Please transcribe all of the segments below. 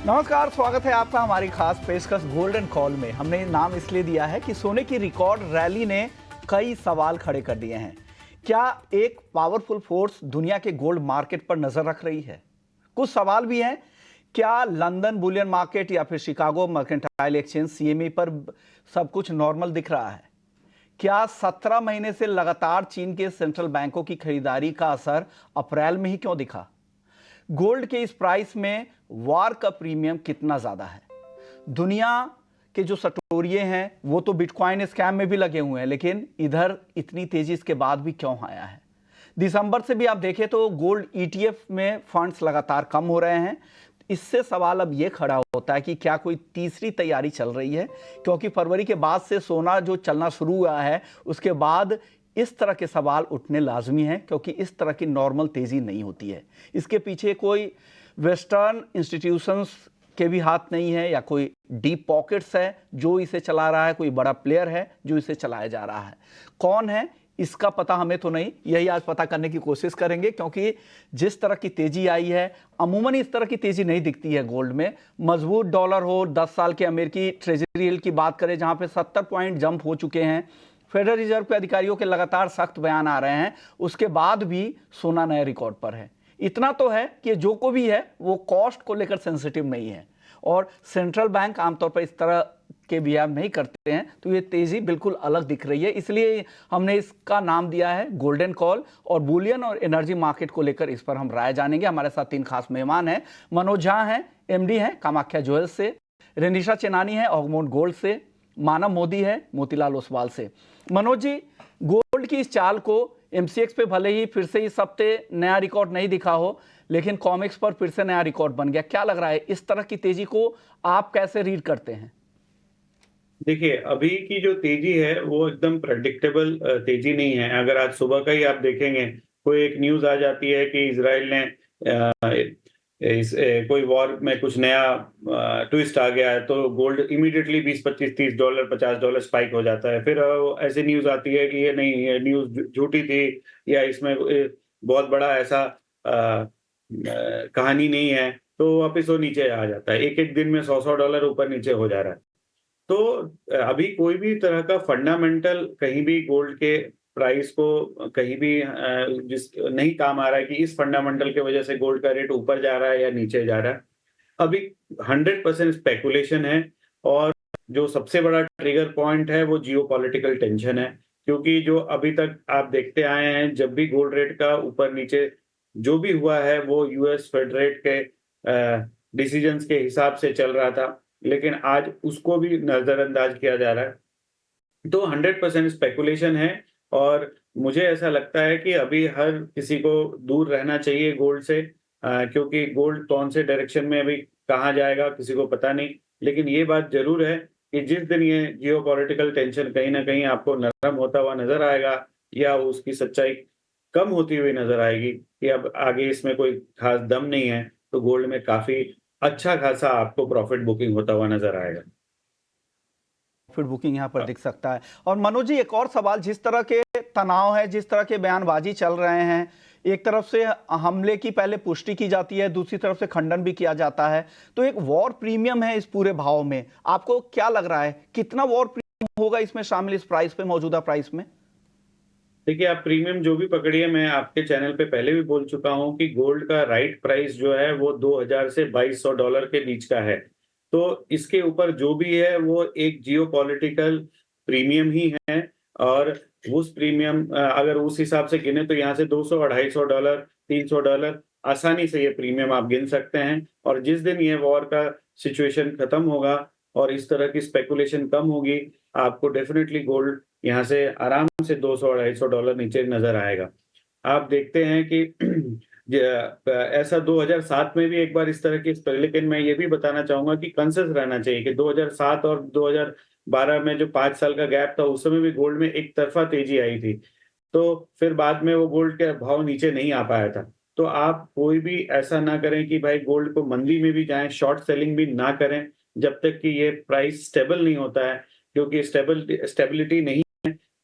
नमस्कार, स्वागत है आपका हमारी खास पेशकश गोल्डन कॉल में। हमने नाम इसलिए दिया है कि सोने की रिकॉर्ड रैली ने कई सवाल खड़े कर दिए हैं। क्या एक पावरफुल फोर्स दुनिया के गोल्ड मार्केट पर नजर रख रही है? कुछ सवाल भी हैं। क्या लंदन बुलियन मार्केट या फिर शिकागो मर्केंटाइल एक्सचेंज सीएमई पर सब कुछ नॉर्मल दिख रहा है? क्या 17 महीने से लगातार चीन के सेंट्रल बैंकों की खरीदारी का असर अप्रैल में ही क्यों दिखा? गोल्ड के इस प्राइस में वार का प्रीमियम कितना ज्यादा है? दुनिया के जो सटोरिये हैं वो तो बिटकॉइन स्कैम में भी लगे हुए हैं, लेकिन इधर इतनी तेजी इसके बाद भी क्यों आया है? दिसंबर से भी आप देखें तो गोल्ड ईटीएफ में फंड्स लगातार कम हो रहे हैं। इससे सवाल अब ये खड़ा होता है कि क्या कोई तीसरी तैयारी चल रही है? क्योंकि फरवरी के बाद से सोना जो चलना शुरू हुआ है, उसके बाद इस तरह के सवाल उठने लाजमी हैं, क्योंकि इस तरह की नॉर्मल तेजी नहीं होती है। इसके पीछे कोई वेस्टर्न इंस्टीट्यूशंस के भी हाथ नहीं है या कोई डीप पॉकेट्स है जो इसे चला रहा है, कोई बड़ा प्लेयर है जो इसे चलाया जा रहा है। कौन है इसका पता हमें तो नहीं, यही आज पता करने की कोशिश करेंगे, क्योंकि जिस तरह की तेजी आई है, अमूमन इस तरह की तेजी नहीं दिखती है गोल्ड में। मजबूत डॉलर हो, 10 साल के अमेरिकी ट्रेजरी यील्ड की बात करें जहां पे 70 पॉइंट जंप हो चुके हैं, फेडरल रिजर्व के अधिकारियों के लगातार सख्त बयान आ रहे हैं, उसके बाद भी सोना नए रिकॉर्ड पर है। इतना तो है कि जो को भी है वो कॉस्ट को लेकर सेंसिटिव नहीं है, और सेंट्रल बैंक आमतौर पर इस तरह के बिहेव नहीं करते हैं, तो ये तेजी बिल्कुल अलग दिख रही है। इसलिए हमने इसका नाम दिया है गोल्डन कॉल, और बुलियन और एनर्जी मार्केट को लेकर इस पर हम राय जानेंगे। हमारे साथ 3 खास मेहमान हैं। मनोज झा हैं, एमडी हैं कामाख्या ज्वेल्स से, रेनिशा चेनानी है ऑगमोंट गोल्ड से, मानव मोदी है मोतीलाल ओसवाल से। मनोज जी, गोल्ड की इस चाल को एमसीएक्स पे भले ही फिर से इस हफ्ते नया रिकॉर्ड नहीं दिखा हो, लेकिन कॉमिक्स पर फिर से नया रिकॉर्ड बन गया। क्या लग रहा है, इस तरह की तेजी को आप कैसे रीड करते हैं? देखिए, अभी की जो तेजी है वो एकदम प्रेडिक्टेबल तेजी नहीं है। अगर आज सुबह का ही आप देखेंगे, कोई एक न्यूज आ जाती है कि इजराइल ने कोई वॉर में कुछ नया ट्विस्ट आ गया है, तो गोल्ड इमीडिएटली 20, 25, 30 डॉलर, $50 स्पाइक हो जाता है। फिर ऐसी न्यूज आती है कि ये नहीं, ये न्यूज झूठी थी, या इसमें बहुत बड़ा ऐसा कहानी नहीं है, तो वापिस वो नीचे आ जाता है। एक एक दिन में $100 ऊपर नीचे हो जा रहा है। तो अभी कोई भी तरह का फंडामेंटल कहीं भी गोल्ड के प्राइस को कहीं भी जिस नहीं काम आ रहा है कि इस फंडामेंटल की वजह से गोल्ड का रेट ऊपर जा रहा है या नीचे जा रहा है। अभी 100% स्पेकुलेशन है, और जो सबसे बड़ा ट्रिगर पॉइंट है वो जियोपॉलिटिकल टेंशन है। क्योंकि जो अभी तक आप देखते आए हैं, जब भी गोल्ड रेट का ऊपर नीचे जो भी हुआ है वो यूएस फेड रेट के डिसीजंस के हिसाब से चल रहा था, लेकिन आज उसको भी नजरअंदाज किया जा रहा है। तो 100% स्पेकुलेशन है, और मुझे ऐसा लगता है कि अभी हर किसी को दूर रहना चाहिए गोल्ड से, क्योंकि गोल्ड कौन से डायरेक्शन में अभी कहाँ जाएगा किसी को पता नहीं। लेकिन ये बात ज़रूर है कि जिस दिन ये जियोपॉलिटिकल टेंशन कहीं न कहीं आपको नरम होता हुआ नज़र आएगा, या उसकी सच्चाई कम होती हुई नज़र आएगी कि अब आगे इसमें कोई ख़ास दम नहीं है, तो गोल्ड में काफ़ी अच्छा खासा आपको प्रॉफिट बुकिंग होता हुआ नज़र आएगा। फिर बुकिंग यहाँ पर दिख सकता है। और मनोज जी, एक और सवाल, जिस तरह के तनाव है, जिस तरह के बयानबाजी चल रहे हैं, एक तरफ से हमले की पहले पुष्टि की जाती है, दूसरी तरफ से खंडन भी किया जाता है, तो एक वॉर प्रीमियम है इस पूरे भाव में। आपको क्या लग रहा है, कितना वॉर प्रीमियम होगा इसमें शामिल, इस प्राइस पे, मौजूदा प्राइस में? देखिए, आप प्रीमियम जो भी पकड़िए, मैं आपके चैनल पे पहले भी बोल चुका हूँ कि गोल्ड का राइट प्राइस जो है वो 2000 से $2200 के बीच का है। तो इसके ऊपर जो भी है वो एक जियोपॉलिटिकल प्रीमियम ही है, और उस प्रीमियम अगर उस हिसाब से गिने तो यहाँ से 200, $250, $300 आसानी से ये प्रीमियम आप गिन सकते हैं। और जिस दिन ये वॉर का सिचुएशन खत्म होगा और इस तरह की स्पेकुलेशन कम होगी, आपको डेफिनिटली गोल्ड यहाँ से आराम से $200, $250 नीचे नज़र आएगा। आप देखते हैं कि ऐसा 2007 में भी एक बार इस तरह की लेकिन मैं ये भी बताना चाहूँगा कि कॉन्शियस रहना चाहिए कि 2007 और 2012 में जो 5 साल का गैप था, उस समय भी गोल्ड में एक तरफ़ा तेज़ी आई थी। तो फिर बाद में वो गोल्ड के भाव नीचे नहीं आ पाया था। तो आप कोई भी ऐसा ना करें कि भाई गोल्ड को मंदी में भी जाएँ, शॉर्ट सेलिंग भी ना करें, जब तक कि ये प्राइस स्टेबल नहीं होता है। क्योंकि स्टेबिलिटी नहीं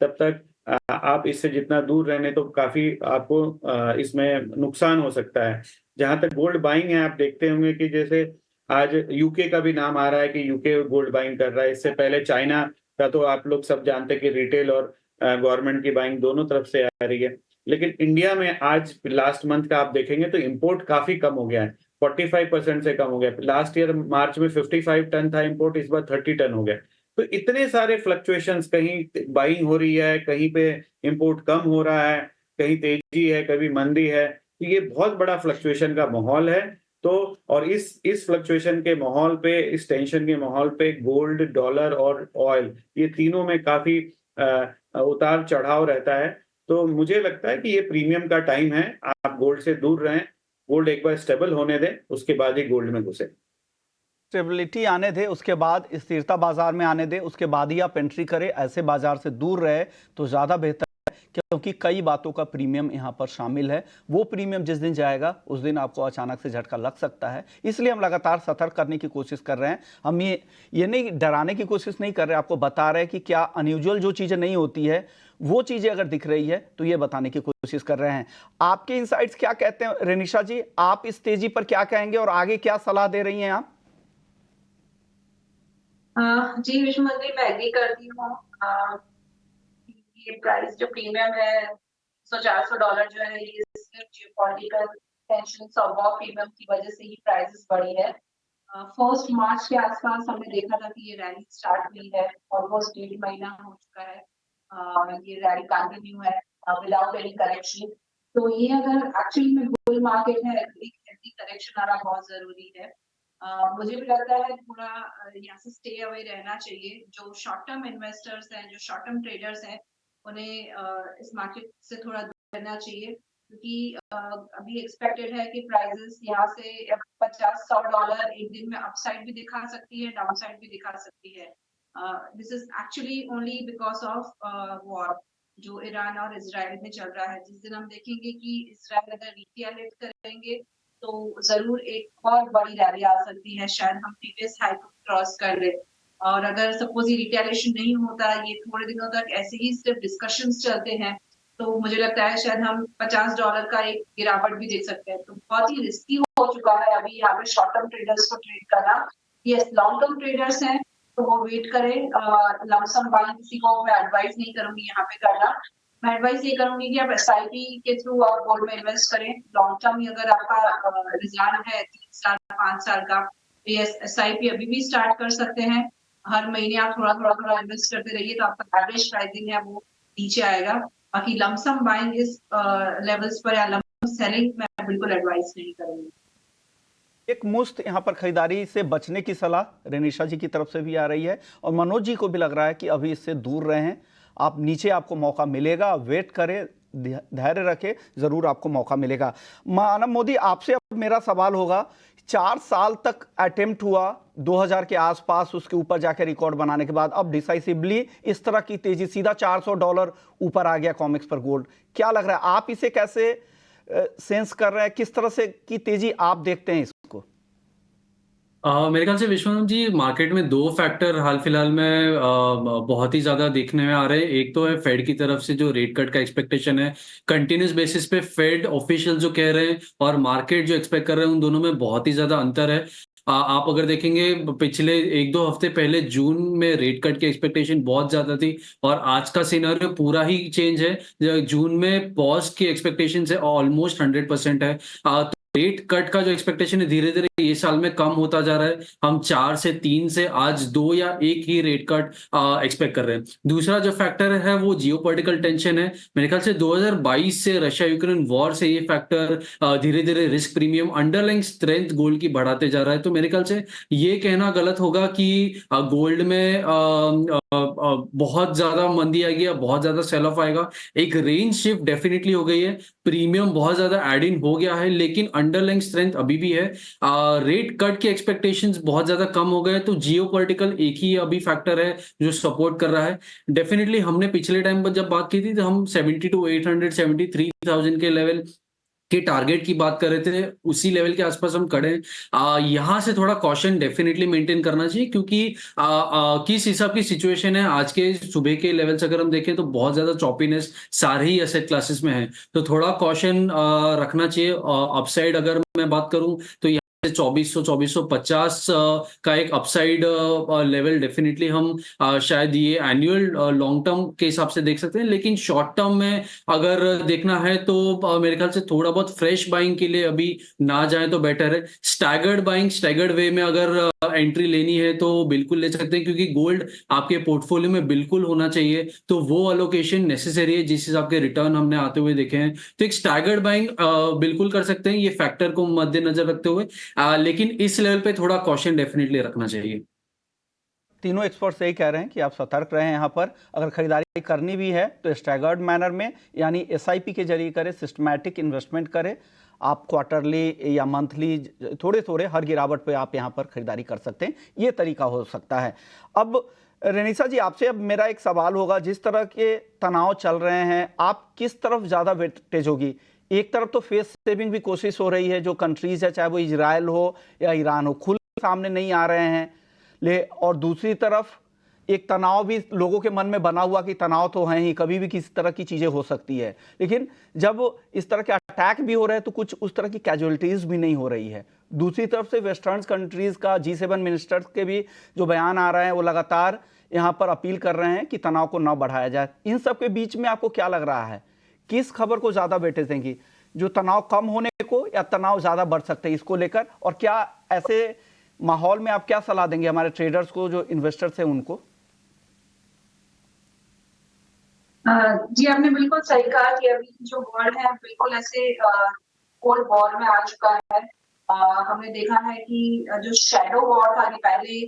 तब तक आप इससे जितना दूर रहने, तो काफ़ी आपको इसमें नुकसान हो सकता है। जहाँ तक गोल्ड बाइंग है, आप देखते होंगे कि जैसे आज यूके का भी नाम आ रहा है कि यूके गोल्ड बाइंग कर रहा है। इससे पहले चाइना का तो आप लोग सब जानते हैं कि रिटेल और गवर्नमेंट की बाइंग दोनों तरफ से आ रही है। लेकिन इंडिया में आज लास्ट मंथ का आप देखेंगे तो इंपोर्ट काफ़ी कम हो गया है, 45% से कम हो गया। लास्ट ईयर मार्च में 55 टन था इंपोर्ट, इस बार 30 टन हो गया। तो इतने सारे फ्लक्चुएशंस, कहीं बाइंग हो रही है, कहीं पे इंपोर्ट कम हो रहा है, कहीं तेजी है, कभी मंदी है। तो ये बहुत बड़ा फ्लक्चुएशन का माहौल है। तो और इस फ्लक्चुएशन के माहौल पे, इस टेंशन के माहौल पे गोल्ड, डॉलर और ऑयल, ये तीनों में काफ़ी उतार-चढ़ाव रहता है। तो मुझे लगता है कि ये प्रीमियम का टाइम है, आप गोल्ड से दूर रहें। गोल्ड एक बार स्टेबल होने दें, उसके बाद ही गोल्ड में घुसें। स्टेबिलिटी आने दे, उसके बाद स्थिरता बाजार में आने दे, उसके बाद ही आप एंट्री करें। ऐसे बाजार से दूर रहे तो ज़्यादा बेहतर है, क्योंकि कई बातों का प्रीमियम यहाँ पर शामिल है। वो प्रीमियम जिस दिन जाएगा उस दिन आपको अचानक से झटका लग सकता है। इसलिए हम लगातार सतर्क करने की कोशिश कर रहे हैं। हम ये नहीं डराने की कोशिश नहीं कर रहे, आपको बता रहे हैं कि क्या अनयूजुअल जो चीज़ें नहीं होती है, वो चीज़ें अगर दिख रही है तो ये बताने की कोशिश कर रहे हैं। आपके इनसाइट्स क्या कहते हैं रेनिशा जी? आप इस तेजी पर क्या कहेंगे और आगे क्या सलाह दे रही हैं आप? जी विश्व मंत्री, मैं एग्री करती हूँ। ये प्राइस जो प्रीमियम है, $100-400 जो है, ये सिर्फ जियोपॉलिटिकल टेंशन और वॉर प्रीमियम की वजह से ही प्राइसेस बढ़ी है। फर्स्ट मार्च के आसपास हमने देखा था कि ये रैली स्टार्ट हुई है, ऑलमोस्ट 1.5 महीना हो चुका है। ये रैली कंटिन्यू है विदाउट एनी करेक्शन। तो ये अगर एक्चुअली में बुल मार्केट है, एक हेल्दी करेक्शन आना बहुत जरूरी है। मुझे भी लगता है थोड़ा यहाँ से स्टे अवे रहना चाहिए। जो शॉर्ट टर्म इन्वेस्टर्स हैं, जो शॉर्ट टर्म ट्रेडर्स हैं, उन्हें इस मार्केट से थोड़ा दूर रहना चाहिए, क्योंकि अभी एक्सपेक्टेड है कि प्राइसेस यहाँ से $50-100 एक दिन में अपसाइड भी दिखा सकती है, डाउनसाइड भी दिखा सकती है। This is actually only because of war जो ईरान और इजराइल में चल रहा है। जिस दिन हम देखेंगे कि इजराइल अगर रिटेलिएट करेंगे तो जरूर एक और बड़ी रैली आ सकती है, शायद हम प्रीवियस हाई को क्रॉस कर ले। और अगर सपोज ये रिटेलिएशन नहीं होता, ये थोड़े दिनों तक ऐसे ही सिर्फ डिस्कशंस चलते हैं, तो मुझे लगता है शायद हम $50 का एक गिरावट भी देख सकते हैं। तो बहुत ही रिस्की हो चुका है अभी यहाँ पे शॉर्ट टर्म ट्रेडर्स को ट्रेड करना। यस, लॉन्ग टर्म ट्रेडर्स हैं तो वो वेट करें। लमसम बाइंग किसी को मैं एडवाइस नहीं करूंगी यहाँ पे करना। मैं एडवाइस ये करूंगी कि आप एसआईपी के थ्रू आप गोल्ड में इन्वेस्ट करें। लॉन्ग टर्म अगर आपका रुझान है 3 साल 5 साल का, तो ये एसआईपी अभी भी स्टार्ट कर सकते हैं। हर महीने आप थोड़ा थोड़ा थोड़ा इन्वेस्ट करते रहिए तो आपका एवरेज प्राइसिंग है वो नीचे आएगा। बाकी लमसम बाइंग इस लेवल्स पर या लमसम सेलिंग मैं बिल्कुल एडवाइस नहीं करूंगी। एक मुश्त यहाँ पर खरीदारी से बचने की सलाह रेनिशा जी की तरफ से भी आ रही है, और मनोज जी को भी लग रहा है कि अभी इससे दूर रहें। आप नीचे आपको मौका मिलेगा, वेट करें, धैर्य रखें, जरूर आपको मौका मिलेगा। मानव मोदी, आपसे अब मेरा सवाल होगा, 4 साल तक अटेम्प्ट हुआ 2000 के आसपास, उसके ऊपर जाके रिकॉर्ड बनाने के बाद अब डिसाइसिवली इस तरह की तेजी, सीधा $400 ऊपर आ गया कॉमिक्स पर गोल्ड। क्या लग रहा है, आप इसे कैसे सेंस कर रहे हैं? किस तरह से की तेजी आप देखते हैं इसको? मेरे ख्याल से विश्वनाथ जी, मार्केट में 2 फैक्टर हाल फिलहाल में बहुत ही ज़्यादा देखने में आ रहे हैं। एक तो है फेड की तरफ से जो रेट कट का एक्सपेक्टेशन है, कंटिन्यूअस बेसिस पे फेड ऑफिशियल जो कह रहे हैं और मार्केट जो एक्सपेक्ट कर रहे हैं, उन दोनों में बहुत ही ज़्यादा अंतर है। आप अगर देखेंगे पिछले 1-2 हफ्ते पहले जून में रेट कट की एक्सपेक्टेशन बहुत ज़्यादा थी और आज का सिनेरियो पूरा ही चेंज है। जून में पॉज़ की एक्सपेक्टेशन है ऑलमोस्ट 100% है। रेट कट का जो एक्सपेक्टेशन है धीरे-धीरे ये साल में कम होता जा रहा है। हम 4 से 3 से आज 2 या 1 ही रेट कट एक्सपेक्ट कर रहे हैं। दूसरा जो फैक्टर है वो जियोपॉलिटिकल टेंशन है। मेरे ख्याल से 2022 से रशिया यूक्रेन वॉर से ये फैक्टर धीरे-धीरे risk premium underlying strength gold की बढ़ाते जा रहा है। तो मेरे ख्याल से ये कहना गलत होगा कि गोल्ड में बहुत ज़्यादा मंदी आएगी या बहुत ज़्यादा सेल ऑफ आएगा। एक रेंज शिफ्ट डेफिनिटली हो गई है। प्रीमियम बहुत ज़्यादा ऐड इन हो गया है, लेकिन अंडरलाइंग स्ट्रेंथ अभी भी है। रेट कट के एक्सपेक्टेशंस बहुत ज़्यादा कम हो गए, तो जियोपॉलिटिकल एक ही अभी फैक्टर है जो सपोर्ट कर रहा है। डेफिनिटली हमने पिछले टाइम पर जब बात की थी, तो हम 70 टू 800, 73,000 के लेवल के टारगेट की बात कर रहे थे, उसी लेवल के आसपास हम खड़े हैं। यहाँ से थोड़ा कॉशन डेफिनिटली मेंटेन करना चाहिए, क्योंकि किस हिसाब की सिचुएशन है आज के सुबह के लेवल्स अगर हम देखें तो बहुत ज़्यादा चॉपीनेस सारे ही एसेट क्लासेस में है। तो थोड़ा कॉशन रखना चाहिए। अपसाइड अगर मैं बात करूँ तो 2450 का एक अपसाइड लेवल डेफिनेटली हम शायद ये एनुअल लॉन्ग टर्म के हिसाब से देख सकते हैं, लेकिन शॉर्ट टर्म में अगर देखना है तो मेरे ख्याल से थोड़ा बहुत फ्रेश बाइंग के लिए अभी ना जाए तो बेटर है। स्टैगर्ड वे में अगर एंट्री लेनी है तो बिल्कुल ले सकते हैं, क्योंकि गोल्ड आपके पोर्टफोलियो में बिल्कुल होना चाहिए, तो वो अलोकेशन नेसेसरी है जिस हिसाब के रिटर्न हमने आते हुए देखे हैं। तो एक स्टैगर्ड बाइंग बिल्कुल कर सकते हैं, ये फैक्टर को मद्देनजर रखते हुए, लेकिन इस लेवल पे थोड़ा कॉशन डेफिनेटली रखना चाहिए। तीनों एक्सपर्ट्स यही कह रहे हैं कि आप सतर्क रहें। यहाँ पर अगर खरीदारी करनी भी है तो स्टैगर्ड मैनर में, यानी एसआईपी के जरिए करें, सिस्टमैटिक इन्वेस्टमेंट करें। आप क्वार्टरली या मंथली थोड़े थोड़े हर गिरावट पे आप यहाँ पर खरीदारी कर सकते हैं, ये तरीका हो सकता है। अब रेनिशा जी, आपसे अब मेरा एक सवाल होगा, जिस तरह के तनाव चल रहे हैं, आप किस तरफ ज़्यादा वेटेज होगी? एक तरफ तो फेस सेविंग भी कोशिश हो रही है, जो कंट्रीज है, चाहे वो इजराइल हो या ईरान हो, खुल सामने नहीं आ रहे हैं, और दूसरी तरफ एक तनाव भी लोगों के मन में बना हुआ कि तनाव तो है ही, कभी भी किसी तरह की चीज़ें हो सकती है। लेकिन जब इस तरह के अटैक भी हो रहे हैं तो कुछ उस तरह की कैजुअलिटीज़ भी नहीं हो रही है। दूसरी तरफ से वेस्टर्न कंट्रीज़ का G7 मिनिस्टर्स के भी जो बयान आ रहे हैं, वो लगातार यहाँ पर अपील कर रहे हैं कि तनाव को न बढ़ाया जाए। इन सब के बीच में आपको क्या लग रहा है, किस खबर को ज़्यादा वेटेज देंगी, जो तनाव कम होने को या तनाव ज़्यादा बढ़ सकते हैं इसको लेकर? और क्या ऐसे माहौल में आप क्या सलाह देंगे हमारे ट्रेडर्स को, जो इन्वेस्टर्स हैं उनको? जी, आपने बिल्कुल सही कहा कि अभी जो वर्ल्ड है बिल्कुल ऐसे कोल्ड वॉर में आ चुका है। हमने देखा है कि जो शैडो वॉर था, कि पहले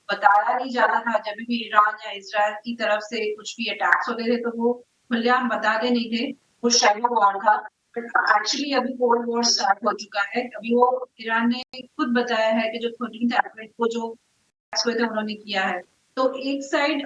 बताया नहीं जाता था, जब भी ईरान या इजराइल की तरफ से कुछ भी अटैक्स होते थे तो वो खुलेआम बताते नहीं थे, वो शैडो वॉर था। बट एक्चुअली अभी कोल्ड वॉर स्टार्ट हो चुका है। अभी वो ईरान ने खुद बताया है कि जो 13 अप्रैल को जो अटैक्स हुए थे उन्होंने किया है। तो एक साइड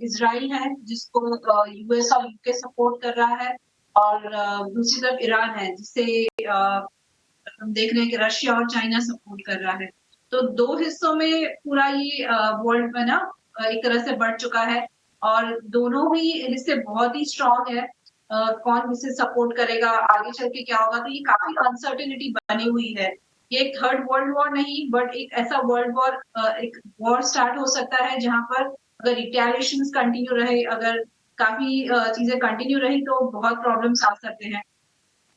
इजराइल है जिसको यूएस और यूके सपोर्ट कर रहा है, और दूसरी तरफ ईरान है जिसे हम देख रहे हैं कि रशिया और चाइना सपोर्ट कर रहा है। तो दो हिस्सों में पूरा ये वर्ल्ड में ना एक तरह से बढ़ चुका है, और दोनों ही इससे बहुत ही स्ट्रांग है। कौन किसे सपोर्ट करेगा, आगे चल के क्या होगा, तो ये काफी अनसर्टेनिटी बनी हुई है। ये एक थर्ड वर्ल्ड वॉर नहीं, बट एक ऐसा वर्ल्ड वॉर, एक वॉर स्टार्ट हो सकता है जहां पर अगर रिटेलिएशंस कंटिन्यू रहे, अगर काफी चीजें कंटिन्यू रही तो बहुत प्रॉब्लम्स आ सकते हैं।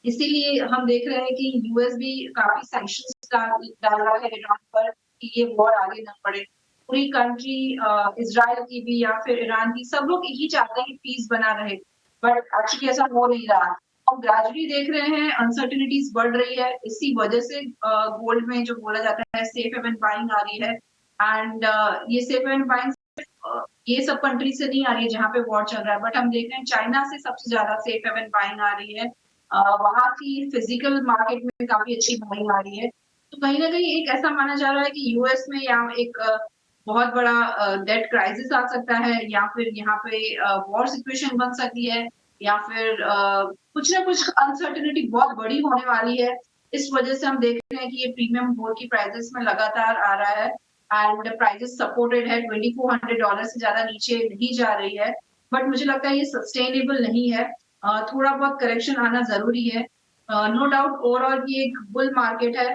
इसीलिए हम देख रहे हैं कि यूएस भी काफी सैंक्शंस डाल रहा है ईरान पर कि ये वॉर आगे न बढ़े। पूरी कंट्री, इजराइल की भी या फिर ईरान की, सब लोग यही चाहते हैं कि पीस बना रहे, बट एक्चुअली ऐसा हो नहीं रहा। हम ग्रेजुअली देख रहे हैं अनसर्टेनिटीज बढ़ रही है, इसी वजह से गोल्ड में जो बोला जाता है सेफ हेवन बाइंग आ रही है। एंड ये सेफ हेवन बाइंग ये सब कंट्री से नहीं आ रही है जहाँ पे वॉर चल रहा है, बट हम देख रहे हैं चाइना से सबसे ज्यादा सेफ हेवन बाइंग आ रही है। वहाँ की फिजिकल मार्केट में काफी अच्छी बाइंग आ रही है। तो कहीं ना कहीं एक ऐसा माना जा रहा है कि यूएस में यहाँ एक बहुत बड़ा डेट क्राइसिस आ सकता है, या फिर यहाँ पे वॉर सिचुएशन बन सकती है, या फिर कुछ ना कुछ अनसर्टेनिटी बहुत बड़ी होने वाली है। इस वजह से हम देख रहे हैं कि ये प्रीमियम गोल्ड की प्राइसेस में लगातार आ रहा है, एंड प्राइसेस सपोर्टेड है, $2400 से ज्यादा नीचे नहीं जा रही है। बट मुझे लगता है ये सस्टेनेबल नहीं है, थोड़ा बहुत करेक्शन आना जरूरी है। नो डाउट ओवरऑल ये एक बुल मार्केट है।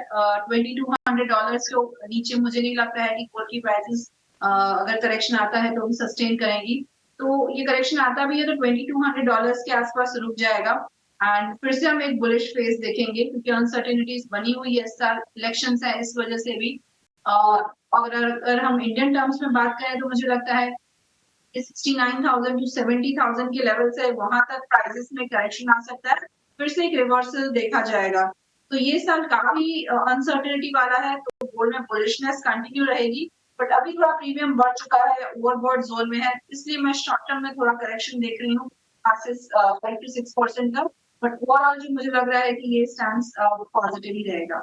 $2200 के नीचे मुझे नहीं लगता है कि गोल्ड की प्राइसेस अगर करेक्शन आता है तो भी सस्टेन करेंगी। तो ये करेक्शन आता भी है तो $2200 के आसपास रुक जाएगा, एंड फिर से हम एक बुलिश फेज देखेंगे, क्योंकि अनसर्टेनिटीज बनी हुई है इस साल, इलेक्शंस है, इस वजह से भी। अगर हम इंडियन टर्म्स में बात करें तो मुझे लगता है 69,000 टू 70,000 के लेवल से वहां तक प्राइसेस में करेक्शन आ सकता है, फिर से एक रिवर्सल देखा जाएगा। तो ये साल काफी अनसर्टेनिटी वाला है, तो गोल्ड में बुलिशनेस कंटिन्यू रहेगी, बट अभी थोड़ा प्रीमियम बढ़ चुका है, ओवरबॉट जोन में है, इसलिए मैं शॉर्ट टर्म में थोड़ा करेक्शन देख रही हूँ 5 to 6% का। बट ओवरऑल जो मुझे लग रहा है कि ये स्टैंस पॉजिटिव ही रहेगा।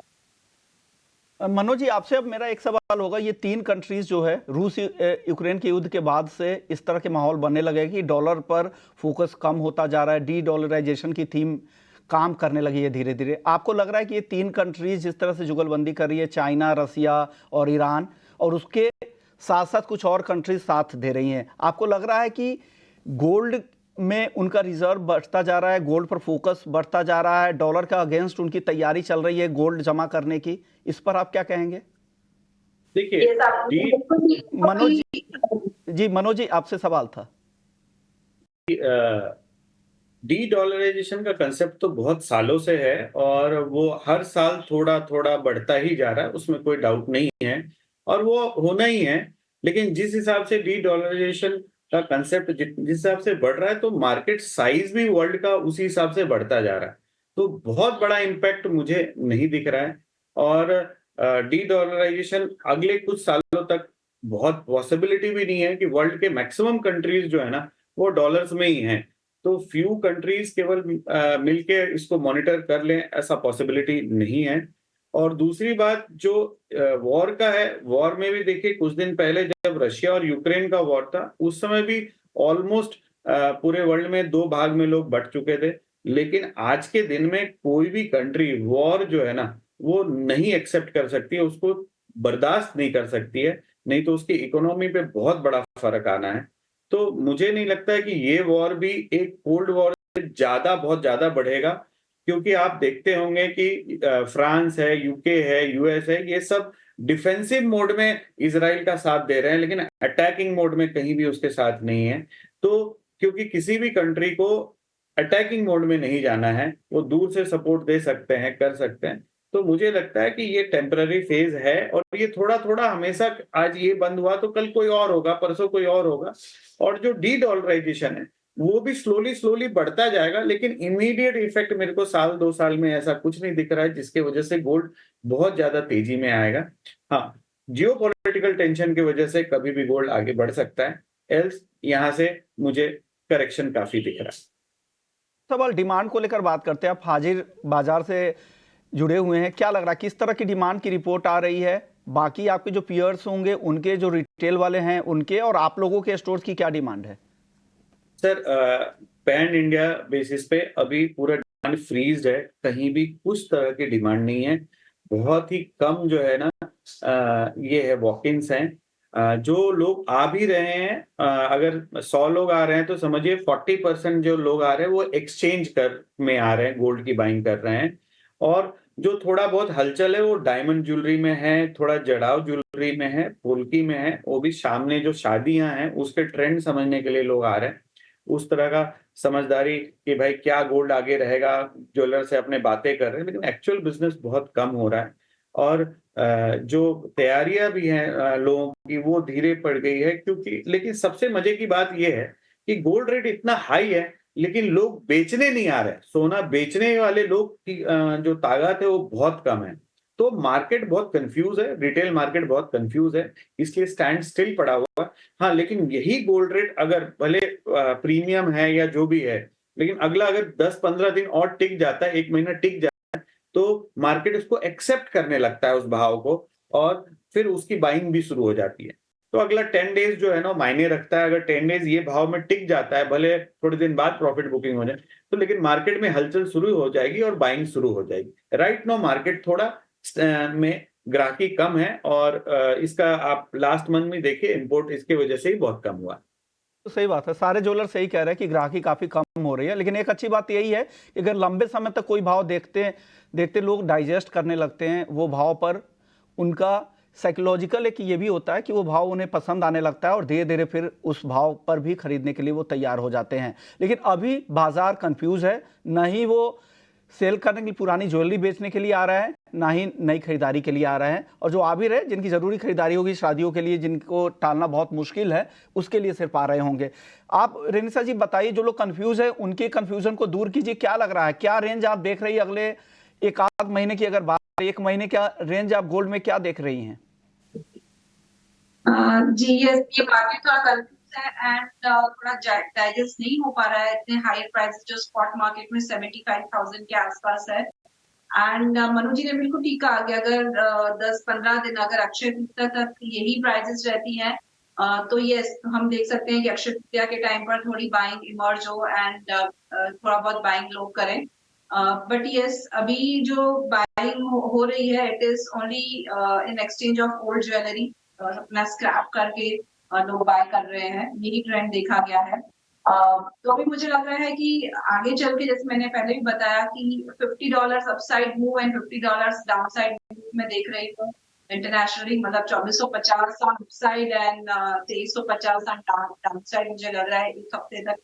मनोज जी, आपसे अब मेरा एक सवाल होगा, ये तीन कंट्रीज जो है, रूस यूक्रेन के युद्ध के बाद से इस तरह के माहौल बनने लगे कि डॉलर पर फोकस कम होता जा रहा है, डी डॉलराइजेशन की थीम काम करने लगी है धीरे धीरे। आपको लग रहा है कि ये तीन कंट्रीज जिस तरह से जुगलबंदी कर रही है, चाइना, रसिया और ईरान, और उसके साथ साथ कुछ और कंट्रीज साथ दे रही हैं, आपको लग रहा है कि गोल्ड में उनका रिजर्व बढ़ता जा रहा है, गोल्ड पर फोकस बढ़ता जा रहा है, डॉलर का अगेंस्ट उनकी तैयारी चल रही है गोल्ड जमा करने की, इस पर आप क्या कहेंगे? देखिए, मनोज जी, मनोज जी आपसे सवाल था। डी डॉलराइजेशन का कंसेप्ट तो बहुत सालों से है और वो हर साल थोड़ा थोड़ा बढ़ता ही जा रहा है, उसमें कोई डाउट नहीं है और वो होना ही है। लेकिन जिस हिसाब से डी डॉलराइजेशन का कंसेप्ट जिस हिसाब से बढ़ रहा है, तो मार्केट साइज भी वर्ल्ड का उसी हिसाब से बढ़ता जा रहा है। तो बहुत बड़ा इम्पैक्ट मुझे नहीं दिख रहा है और डी डॉलराइजेशन अगले कुछ सालों तक बहुत पॉसिबिलिटी भी नहीं है कि वर्ल्ड के मैक्सिमम कंट्रीज जो है ना वो डॉलर्स में ही हैं। तो फ्यू कंट्रीज केवल मिलके इसको मॉनिटर कर लें, ऐसा पॉसिबिलिटी नहीं है। और दूसरी बात जो वॉर का है, वॉर में भी देखिए कुछ दिन पहले जब रशिया और यूक्रेन का वॉर था, उस समय भी ऑलमोस्ट पूरे वर्ल्ड में 2 भाग में लोग बट चुके थे। लेकिन आज के दिन में कोई भी कंट्री वॉर जो है ना वो नहीं एक्सेप्ट कर सकती है, उसको बर्दाश्त नहीं कर सकती है, नहीं तो उसकी इकोनॉमी पे बहुत बड़ा फर्क आना है। तो मुझे नहीं लगता है कि ये वॉर भी एक कोल्ड वॉर से बहुत ज्यादा बढ़ेगा, क्योंकि आप देखते होंगे कि फ्रांस है, यूके है, यूएस है, ये सब डिफेंसिव मोड में इजराइल का साथ दे रहे हैं, लेकिन अटैकिंग मोड में कहीं भी उसके साथ नहीं है। तो क्योंकि किसी भी कंट्री को अटैकिंग मोड में नहीं जाना है, वो दूर से सपोर्ट दे सकते हैं, कर सकते हैं। तो मुझे लगता है कि ये टेम्पररी फेज है और ये थोड़ा थोड़ा हमेशा, आज ये बंद हुआ तो कल कोई और होगा, परसों कोई और होगा। और जो डी डॉलराइजेशन है वो भी स्लोली स्लोली बढ़ता जाएगा, लेकिन इमीडिएट इफेक्ट मेरे को 1-2 साल में ऐसा कुछ नहीं दिख रहा है जिसके वजह से गोल्ड बहुत ज्यादा तेजी में आएगा। हाँ, जियो पॉलिटिकल टेंशन की वजह से कभी भी गोल्ड आगे बढ़ सकता है, एल्स यहाँ से मुझे करेक्शन काफी दिख रहा है। सवाल डिमांड को लेकर बात करते हैं। आप हाजिर बाजार से जुड़े हुए हैं, क्या लग रहा है किस तरह की डिमांड की रिपोर्ट आ रही है? बाकी आपके जो पियर्स होंगे उनके, जो रिटेल वाले हैं उनके, और आप लोगों के स्टोर्स की क्या डिमांड है? सर, पैन इंडिया बेसिस पे अभी पूरा डिमांड फ्रीज है, कहीं भी कुछ तरह की डिमांड नहीं है। बहुत ही कम जो है ना ये है वॉक-इन्स हैं। जो लोग आ भी रहे हैं, अगर 100 लोग आ रहे हैं तो समझिए 40% जो लोग आ रहे हैं वो एक्सचेंज कर में आ रहे हैं, गोल्ड की बाइंग कर रहे हैं। और जो थोड़ा बहुत हलचल है वो डायमंड ज्वेलरी में है, थोड़ा जड़ाव ज्वेलरी में है, पोल्की में है, वो भी सामने जो शादियां हैं उसके ट्रेंड समझने के लिए लोग आ रहे हैं। उस तरह का समझदारी कि भाई क्या गोल्ड आगे रहेगा, ज्वेलर से अपने बातें कर रहे हैं, लेकिन एक्चुअल बिजनेस बहुत कम हो रहा है। और जो तैयारियां भी हैं लोगों की वो धीरे पड़ गई है, क्योंकि लेकिन सबसे मजे की बात यह है कि गोल्ड रेट इतना हाई है लेकिन लोग बेचने नहीं आ रहे। सोना बेचने वाले लोग की जो ताकत है वो बहुत कम है। तो मार्केट बहुत कंफ्यूज है, रिटेल मार्केट बहुत कंफ्यूज है, इसलिए स्टैंड स्टिल पड़ा हुआ। हाँ, लेकिन यही गोल्ड रेट अगर भले प्रीमियम है या जो भी है, लेकिन अगला अगर 10-15 दिन और टिक जाता है, 1 महीना टिक जाता है, तो मार्केट उसको एक्सेप्ट करने लगता है उस भाव को, और फिर उसकी बाइंग भी शुरू हो जाती है। तो अगला 10 डेज जो है ना मायने रखता है। अगर 10 डेज ये भाव में टिक जाता है, भले थोड़े दिन बाद प्रॉफिट बुकिंग हो जाए, तो लेकिन मार्केट में हलचल शुरू हो जाएगी और बाइंग शुरू हो जाएगी। राइट नाउ मार्केट थोड़ा में ग्राहकी कम है और इसका आप लास्ट मंथ में देखिए, इंपोर्ट इसकी वजह से ही बहुत कम हुआ। तो सही बात है, सारे ज्वेलर सही कह रहे हैं कि ग्राहकी काफी कम हो रही है, लेकिन एक अच्छी बात यही है कि अगर लंबे समय तक कोई भाव देखते देखते लोग डाइजेस्ट करने लगते हैं वो भाव पर, उनका साइकोलॉजिकल एक ये भी होता है कि वो भाव उन्हें पसंद आने लगता है और धीरे धीरे फिर उस भाव पर भी खरीदने के लिए वो तैयार हो जाते हैं। लेकिन अभी बाजार कंफ्यूज है, ना ही वो सेल करने के लिए पुरानी ज्वेलरी बेचने के लिए आ रहा है, ना ही नई खरीदारी के लिए आ रहे हैं, और जो आ भी रहे जिनकी ज़रूरी खरीदारी होगी शादियों के लिए, जिनको टालना बहुत मुश्किल है, उसके लिए सिर्फ आ रहे होंगे। आप रेनिसा जी बताइए, जो लोग कंफ्यूज है उनके कंफ्यूजन को दूर कीजिए, क्या लग रहा है, क्या रेंज आप देख रही है अगले एक आध महीने की? अगर बात 1 महीने का रेंज आप गोल्ड में क्या देख रही हैं? जी यस, ये मार्केट थोड़ा कंफ्यूज है एंड थोड़ा डाइजेस्ट नहीं हो पा रहा है इतने हाई प्राइस जो स्पॉट मार्केट में 75,000 के आसपास है। एंड मनु जी ने बिल्कुल ठीक कहा कि अगर 10-15 दिन अगर अक्षय तृतीया तक यही प्राइसेस रहती हैं, तो यस हम देख सकते हैं कि अक्षय तृतीया के टाइम पर थोड़ी बाइंग इमर्ज हो एंड थोड़ा बहुत बाइंग लोग करें। बट यस, अभी जो बाइंग हो रही है it is only in exchange of old jewellery, अपना स्क्रैप करके लोग बाय कर रहे हैं, यही ट्रेंड देखा गया है। तो अभी मुझे लग रहा है कि आगे चल के, जैसे मैंने पहले भी बताया कि $50 upside move and $50 downside move मैं देख रही हूँ इंटरनेशनली, मतलब 2450 on upside and 2350 on downside. मुझे लग रहा है एक हफ्ते तक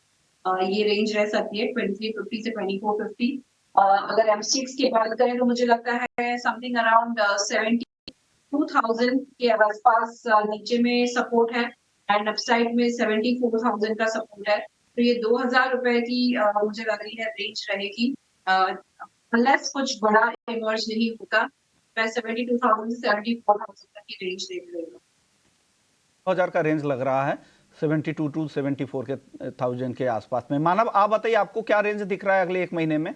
ये रेंज रह सकती है 2350 से 2450। अगर M6 की बात करें तो मुझे लगता है समथिंग अराउंड 72,000 के आसपास नीचे में सपोर्ट है एंड अपसाइड में 74,000 का सपोर्ट है। तो ये 2,000 रुपए की मुझे लग रही है रेंज रहेगी, अनलेस कुछ बड़ा इमर्ज नहीं होता। मैं 72,000 से 74,000 तक की रेंज देख रही हूँ। 2000 का रेंज लग रहा है 72 टू 74 के थाउजेंड के आसपास में। मानव, आप बताइए आपको क्या रेंज दिख रहा है अगले एक महीने में?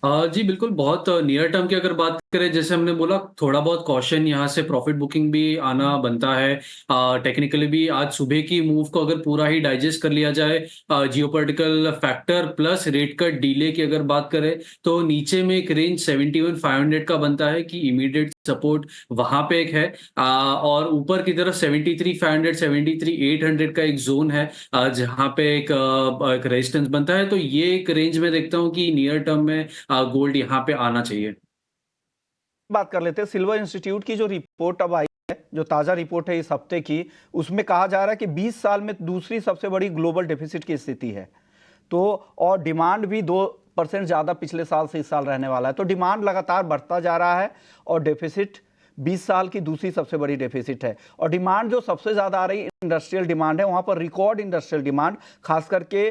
जी बिल्कुल, बहुत नियर टर्म की अगर बात करें, जैसे हमने बोला, थोड़ा बहुत कॉशन यहाँ से प्रॉफिट बुकिंग भी आना बनता है। टेक्निकली भी आज सुबह की मूव को अगर पूरा ही डाइजेस्ट कर लिया जाए, geopolitical factor plus rate cut delay की अगर बात करें, तो नीचे में एक रेंज 71,500 का बनता है कि इमीडिएट सपोर्ट वहां पे एक है। और ऊपर की तरफ 73,500 73,800 का एक जोन है, जहाँ पे एक रेजिस्टेंस बनता है। तो ये एक रेंज में देखता हूँ कि नियर टर्म में गोल्ड यहाँ पे आना चाहिए। बात कर लेते हैं सिल्वर इंस्टीट्यूट की जो रिपोर्ट अब आई है, जो ताज़ा रिपोर्ट है इस हफ्ते की। उसमें कहा जा रहा है कि 20 साल में दूसरी सबसे बड़ी ग्लोबल डेफिसिट की स्थिति है। तो और डिमांड भी 2% ज़्यादा पिछले साल से इस साल रहने वाला है। तो डिमांड लगातार बढ़ता जा रहा है और डेफिसिट 20 साल की दूसरी सबसे बड़ी डेफिसिट है। और डिमांड जो सबसे ज़्यादा आ रही इंडस्ट्रियल डिमांड है, वहाँ पर रिकॉर्ड इंडस्ट्रियल डिमांड, खास करके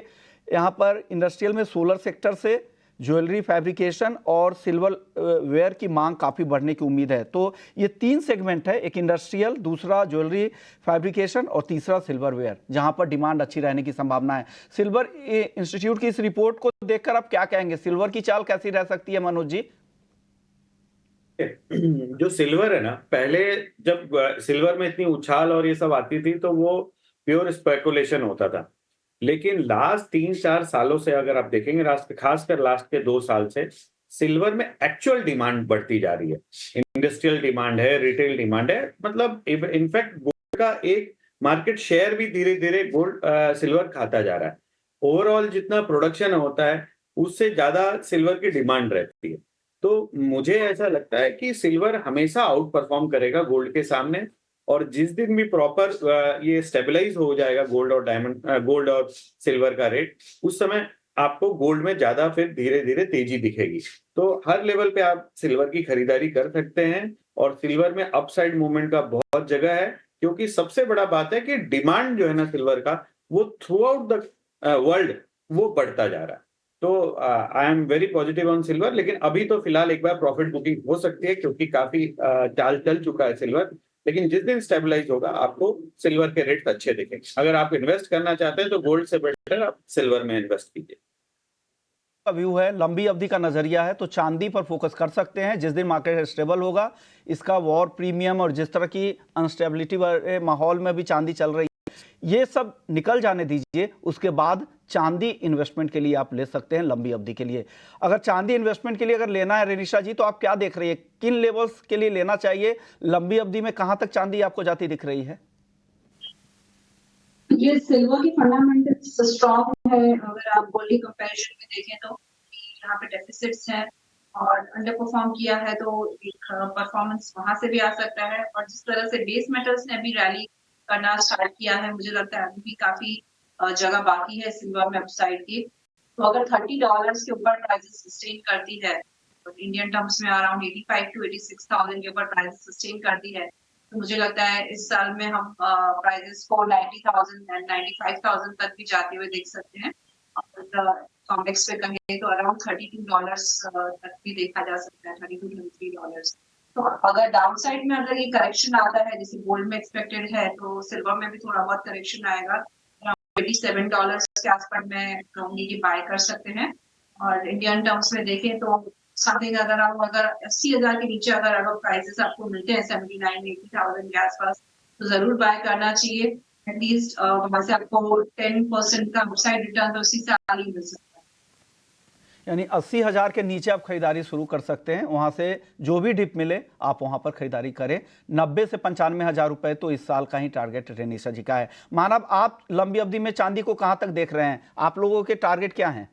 यहाँ पर इंडस्ट्रियल में सोलर सेक्टर से ज्वेलरी फैब्रिकेशन और सिल्वर वेयर की मांग काफ़ी बढ़ने की उम्मीद है। तो ये 3 सेगमेंट है, एक इंडस्ट्रियल, दूसरा ज्वेलरी फैब्रिकेशन और तीसरा सिल्वर वेयर, जहां पर डिमांड अच्छी रहने की संभावना है। सिल्वर इंस्टीट्यूट की इस रिपोर्ट को देखकर आप क्या कहेंगे, सिल्वर की चाल कैसी रह सकती है मनोज जी? जो सिल्वर है ना, पहले जब सिल्वर में इतनी उछाल और ये सब आती थी तो वो प्योर स्पेकुलेशन होता था। लेकिन लास्ट 3-4 सालों से अगर आप देखेंगे, खासकर लास्ट के 2 साल से सिल्वर में एक्चुअल डिमांड बढ़ती जा रही है। इंडस्ट्रियल डिमांड है, रिटेल डिमांड है, मतलब इनफैक्ट गोल्ड का एक मार्केट शेयर भी धीरे धीरे गोल्ड सिल्वर खाता जा रहा है। ओवरऑल जितना प्रोडक्शन होता है उससे ज्यादा सिल्वर की डिमांड रहती है। तो मुझे ऐसा लगता है कि सिल्वर हमेशा आउट परफॉर्म करेगा गोल्ड के सामने। और जिस दिन भी प्रॉपर ये स्टेबलाइज हो जाएगा गोल्ड और सिल्वर का रेट, उस समय आपको गोल्ड में ज्यादा फिर धीरे धीरे तेजी दिखेगी। तो हर लेवल पे आप सिल्वर की खरीदारी कर सकते हैं और सिल्वर में अपसाइड मूवमेंट का बहुत जगह है, क्योंकि सबसे बड़ा बात है कि डिमांड जो है ना सिल्वर का, वो थ्रू आउट द वर्ल्ड वो बढ़ता जा रहा है। तो I am very positive on silver. लेकिन अभी तो फिलहाल एक बार प्रॉफिट बुकिंग हो सकती है, क्योंकि काफी चाल चल चुका है सिल्वर। लेकिन जिस दिन स्टेबलाइज होगा आपको सिल्वर के रेट अच्छे दिखेंगे। अगर आप इन्वेस्ट करना चाहते हैं तो गोल्ड से बेटर आप सिल्वर में इन्वेस्ट कीजिए। का व्यू है, लंबी अवधि का नजरिया है, तो चांदी पर फोकस कर सकते हैं। जिस दिन मार्केट स्टेबल होगा, इसका वॉर प्रीमियम और जिस तरह की अनस्टेबिलिटी वाले माहौल में भी चांदी चल रही है, ये सब निकल जाने दीजिए। उसके बाद चांदी इन्वेस्टमेंट के लिए आप ले सकते हैं लंबी अवधि के लिए। अगर चांदी इन्वेस्टमेंट के लिए अगर लेना है रेनिशा जी, तो आप क्या देख रही है, किन लेवल्स के लिए लेना चाहिए लंबी अवधि में, कहां तक चांदी आपको जाती दिख रही है? ये सिल्वर की फंडामेंटल्स स्ट्रॉन्ग है। अगर आप गोल्ड की कंपैरिजन में देखें तो यहाँ पे डेफिसिट्स हैं और अंडर परफॉर्म किया है, तो एक परफॉर्मेंस वहां से भी आ सकता है। और जिस तरह से बेस मेटल्स ने अभी रैली करना स्टार्ट किया है, मुझे लगता है अभी भी काफी जगह बाकी है सिल्वर में अपसाइड की। तो अगर $30 के ऊपर प्राइसेस सस्टेन करती है, तो इंडियन टर्म्स में अराउंड 85 to 86,000 के ऊपर प्राइसेस सस्टेन करती है, तो मुझे लगता है इस साल में हम प्राइसेस को 90,000 एंड 95,000 तक भी जाते हुए देख सकते हैं। और कॉमेक्स पे कहें तो अराउंड $32 तक भी देखा जा सकता है, $32-33। तो अगर डाउन साइड में अगर ये करेक्शन आता है जैसे गोल्ड में एक्सपेक्टेड है, तो सिल्वर में भी थोड़ा बहुत करेक्शन आएगा। $87 के आसपास मैं कहूंगी कि बाय कर सकते हैं। और इंडियन टर्म्स में देखें तो समथिंग अगर 80,000 के नीचे अगर प्राइसेस आपको मिलते हैं 79-80,000 के आसपास, तो जरूर बाय करना चाहिए। एटलीस्ट वहां से आपको 10% का अपसाइड रिटर्न तो उसी साल ही मिल सकता है। यानी 80,000 के नीचे आप खरीदारी शुरू कर सकते हैं, वहां से जो भी डिप मिले आप वहां पर खरीदारी करें। 90 से 95,000 रुपए तो इस साल का ही टारगेट रेनिशा जी का है। मानव, आप लंबी अवधि में चांदी को कहां तक देख रहे हैं? आप लोगों के टारगेट क्या हैं?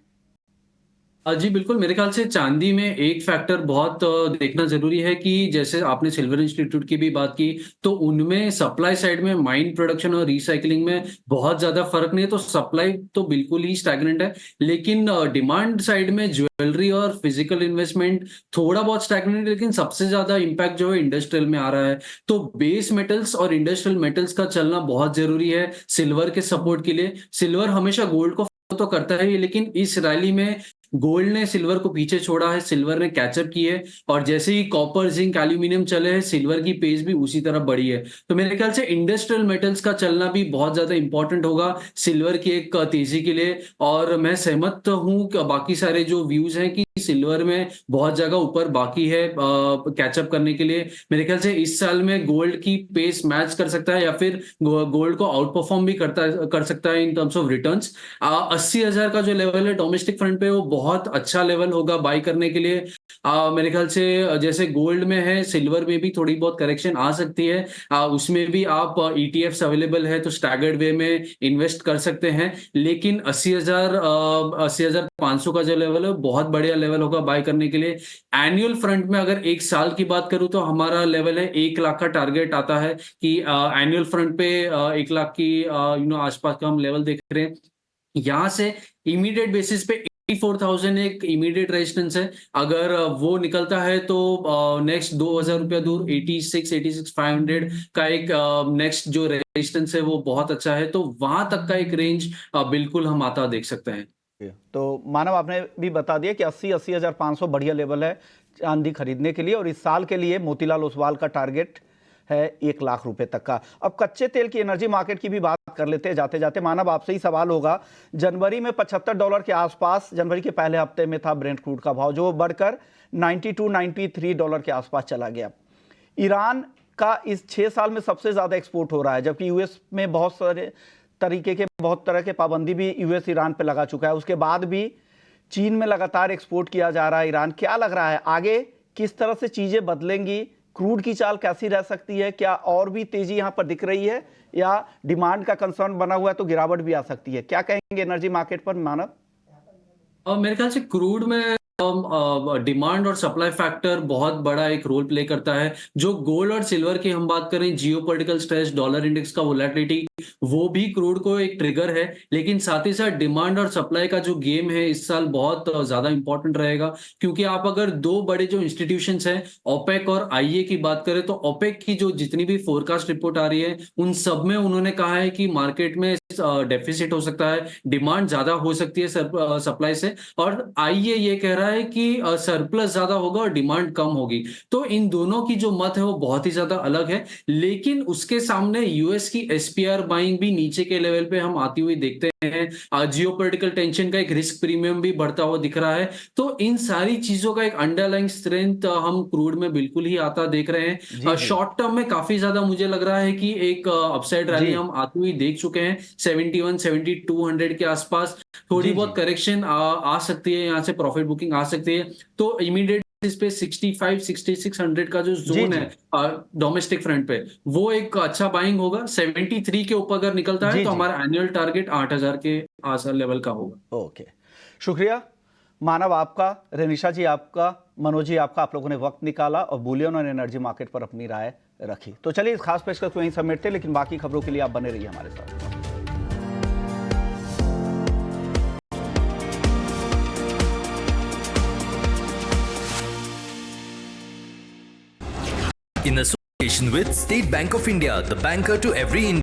जी बिल्कुल, मेरे ख्याल से चांदी में एक फैक्टर बहुत देखना जरूरी है कि जैसे आपने सिल्वर इंस्टीट्यूट की भी बात की, तो उनमें सप्लाई साइड में माइन प्रोडक्शन और रिसाइकलिंग में बहुत ज्यादा फर्क नहीं है, तो सप्लाई तो बिल्कुल ही स्टैग्नेंट है। लेकिन डिमांड साइड में ज्वेलरी और फिजिकल इन्वेस्टमेंट थोड़ा बहुत स्टैग्नेंट है, लेकिन सबसे ज्यादा इम्पैक्ट जो है इंडस्ट्रियल में आ रहा है। तो बेस मेटल्स और इंडस्ट्रियल मेटल्स का चलना बहुत जरूरी है सिल्वर के सपोर्ट के लिए। सिल्वर हमेशा गोल्ड को तो करता है, लेकिन इस रैली में गोल्ड ने सिल्वर को पीछे छोड़ा है, सिल्वर ने कैचअप की है, और जैसे ही कॉपर, जिंक, एल्यूमिनियम चले हैं, सिल्वर की पेस भी उसी तरह बढ़ी है। तो मेरे ख्याल से इंडस्ट्रियल मेटल्स का चलना भी बहुत ज्यादा इंपॉर्टेंट होगा सिल्वर की एक तेजी के लिए। और मैं सहमत हूं बाकी सारे जो व्यूज हैं कि सिल्वर में बहुत जगह ऊपर बाकी है कैचअप करने के लिए। मेरे ख्याल से इस साल में गोल्ड की पेस मैच कर सकता है या फिर गोल्ड को आउट परफॉर्म भी कर सकता है इन टर्म्स ऑफ रिटर्न्स। 80,000 का जो लेवल है डोमेस्टिक फ्रंट पे, वो बहुत अच्छा लेवल होगा बाई करने के लिए। मेरे ख्याल से जैसे गोल्ड में है, सिल्वर में भी थोड़ी बहुत करेक्शन आ सकती है। उसमें भी आप ETFs अवेलेबल है, तो स्टैगर्ड वे में इन्वेस्ट कर सकते हैं। लेकिन 80,500 का जो लेवल है बहुत बढ़िया लेवल होगा बाय करने के लिए। एनुअल फ्रंट में अगर एक साल की बात करूं तो हमारा लेवल है 1 लाख का टारगेट आता है कि एनुअल फ्रंट पे 1 लाख की आसपास का हम लेवल देख रहे हैं। यहाँ से इमीडिएट बेसिस पे 84,000 एक इमीडिएट रेजिस्टेंस है। अगर वो निकलता है तो नेक्स्ट 2,000 रुपया दूर 86,500 का एक नेक्स्ट जो रेजिस्टेंस है वो बहुत अच्छा है। तो वहां तक का एक रेंज बिल्कुल हम आता देख सकते हैं। तो मानव, आपने भी बता दिया कि 80,500 बढ़िया लेवल है चांदी खरीदने के लिए, और इस साल के लिए मोतीलाल ओसवाल का टारगेट है 1 लाख रुपए तक का। अब कच्चे तेल की एनर्जी मार्केट की भी बात कर लेते हैं जाते जाते। मानव, आपसे ही सवाल होगा, जनवरी में $75 के आसपास जनवरी के पहले हफ्ते में था ब्रेंट क्रूड का भाव, जो बढ़कर $92-93 के आसपास चला गया। ईरान का इस 6 साल में सबसे ज्यादा एक्सपोर्ट हो रहा है, जबकि यूएस में बहुत तरह के पाबंदी भी यूएस ईरान पे लगा चुका है। उसके बाद भी चीन में लगातार एक्सपोर्ट किया जा रहा है ईरान। क्या लग रहा है आगे किस तरह से चीजें बदलेंगी? क्रूड की चाल कैसी रह सकती है? क्या और भी तेजी यहां पर दिख रही है, या डिमांड का कंसर्न बना हुआ है तो गिरावट भी आ सकती है? क्या कहेंगे एनर्जी मार्केट पर मानव? मेरे ख्याल से क्रूड में डिमांड और सप्लाई फैक्टर बहुत बड़ा एक रोल प्ले करता है। जो गोल्ड और सिल्वर की हम बात करें, जियोपॉलिटिकल स्ट्रेस, डॉलर इंडेक्स का वोलेटिलिटी, वो भी क्रूड को एक ट्रिगर है। लेकिन साथ ही साथ डिमांड और सप्लाई का जो गेम है इस साल बहुत ज्यादा इंपॉर्टेंट रहेगा, क्योंकि आप अगर दो बड़े जो इंस्टीट्यूशंस हैं, ओपेक और आईईए की बात करें, तो ओपेक की जो जितनी भी फोरकास्ट रिपोर्ट आ रही है उन सब में उन्होंने कहा है कि मार्केट में डेफिसिट हो सकता है, डिमांड ज्यादा हो सकती है सप्लाई से, और आईईए ये कह रहा है कि सरप्लस ज्यादा होगा और डिमांड कम होगी। तो इन दोनों की जो मत है वो बहुत ही ज्यादा अलग है। लेकिन उसके सामने यूएस की एसपीआर बाइंग भी नीचे के लेवल पे हम आती हुई देखते हैं। जियोपॉलिटिकल टेंशन का एक रिस्क प्रीमियम भी बढ़ता हुआ दिख रहा है। तो इन सारी चीजों का एक अंडरलाइंग स्ट्रेंथ हम क्रूड में बिल्कुल ही आता देख रहे हैं। शॉर्ट टर्म में काफी ज्यादा मुझे लग रहा है कि एक अपसाइड रैली हम आती हुई देख चुके हैं 71-7200 के आसपास। थोड़ी बहुत करेक्शन आ सकती है, यहाँ से प्रॉफिट बुकिंग आ सकती है। तो इमीडिएट इस पे 65-6600 का जो जोन है डोमेस्टिक फ्रंट पे, वो एक अच्छा बाइंग होगा। 73 के ऊपर अगर निकलता है तो हमारा एनुअल टारगेट 8,000 के आसपास लेवल का होगा। ओके, शुक्रिया मानव आपका, रेनिशा जी आपका, मनोज जी आपका। आप लोगों ने वक्त निकाला और बुलियन और एनर्जी मार्केट पर अपनी राय रखी। तो चलिए इस खास पेशकश को यहीं समेटते, लेकिन बाकी खबरों के लिए आप बने रहिए हमारे साथ। In association with State Bank of India, the banker to every Indian.